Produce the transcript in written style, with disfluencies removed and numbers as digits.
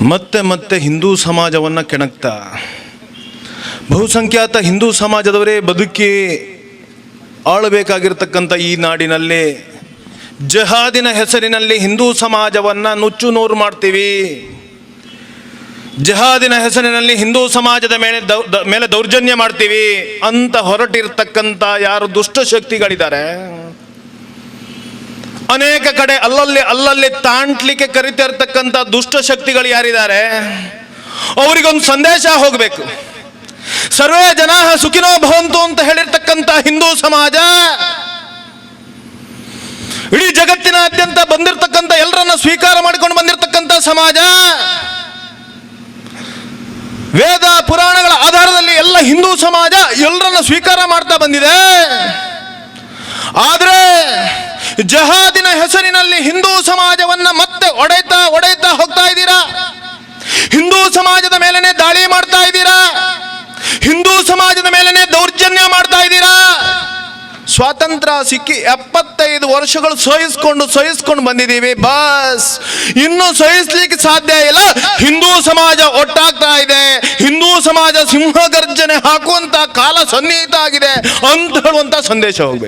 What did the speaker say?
ಮತ್ತೆ ಮತ್ತೆ ಹಿಂದೂ ಸಮಾಜವನ್ನು ಕೆಣಕ್ತಾ ಬಹುಸಂಖ್ಯಾತ ಹಿಂದೂ ಸಮಾಜದವರೇ ಬದುಕಿ ಆಳಬೇಕಾಗಿರ್ತಕ್ಕಂಥ ಈ ನಾಡಿನಲ್ಲಿ ಜಹಾದಿನ ಹೆಸರಿನಲ್ಲಿ ಹಿಂದೂ ಸಮಾಜವನ್ನು ನುಚ್ಚು ನೂರು ಮಾಡ್ತೀವಿ, ಜಹಾದಿನ ಹೆಸರಿನಲ್ಲಿ ಹಿಂದೂ ಸಮಾಜದ ಮೇಲೆ ದೌರ್ಜನ್ಯ ಮಾಡ್ತೀವಿ ಅಂತ ಹೊರಟಿರ್ತಕ್ಕಂಥ ಯಾರು ದುಷ್ಟಶಕ್ತಿಗಳಿದ್ದಾರೆ, ಅನೇಕ ಕಡೆ ಅಲ್ಲಲ್ಲಿ ತಾಂಟ್ಲಿಕ್ಕೆ ಕರಿತಾ ಇರ್ತಕ್ಕಂಥ ದುಷ್ಟಶಕ್ತಿಗಳು ಯಾರಿದ್ದಾರೆ ಅವರಿಗೊಂದು ಸಂದೇಶ ಹೋಗಬೇಕು. ಸರ್ವೇ ಜನ ಸುಖಿನೋ ಭವಂತು ಅಂತ ಹೇಳಿರ್ತಕ್ಕಂಥ ಹಿಂದೂ ಸಮಾಜ ಇಡೀ ಜಗತ್ತಿನಾದ್ಯಂತ ಬಂದಿರತಕ್ಕಂಥ ಎಲ್ಲರನ್ನ ಸ್ವೀಕಾರ ಮಾಡಿಕೊಂಡು ಬಂದಿರತಕ್ಕಂಥ ಸಮಾಜ, ವೇದ ಪುರಾಣಗಳ ಆಧಾರದಲ್ಲಿ ಎಲ್ಲ ಹಿಂದೂ ಸಮಾಜ ಎಲ್ಲರನ್ನ ಸ್ವೀಕಾರ ಮಾಡ್ತಾ ಬಂದಿದೆ. ಆದರೆ ಜಹಾದಿನ ಹೆಸರಿನಲ್ಲಿ ಹಿಂದೂ ಸಮಾಜವನ್ನ ಮತ್ತೆ ಒಡೆಯುತ್ತಾ ಹೋಗ್ತಾ ಇದ್ದೀರಾ, ಹಿಂದೂ ಸಮಾಜದ ಮೇಲೆನೆ ದಾಳಿ ಮಾಡ್ತಾ ಇದ್ದೀರಾ, ಹಿಂದೂ ಸಮಾಜದ ಮೇಲೆನೆ ದೌರ್ಜನ್ಯ ಮಾಡ್ತಾ ಇದ್ದೀರಾ. ಸ್ವಾತಂತ್ರ್ಯ ಸಿಕ್ಕಿ 75 ವರ್ಷಗಳು ಸಹಿಸ್ಕೊಂಡು ಬಂದಿದ್ದೀವಿ, ಬಸ್ ಇನ್ನು ಸಹಿಸ್ಲಿಕ್ಕೆ ಸಾಧ್ಯ ಇಲ್ಲ. ಹಿಂದೂ ಸಮಾಜ ಒಟ್ಟಾಗ್ತಾ ಇದೆ, ಹಿಂದೂ ಸಮಾಜ ಸಿಂಹಗರ್ಜನೆ ಹಾಕುವಂತ ಕಾಲ ಸನ್ನಿಹಿತ ಆಗಿದೆ ಅಂತ ಹೇಳುವಂತ ಸಂದೇಶ ಹೋಗ್ಬೇಕು.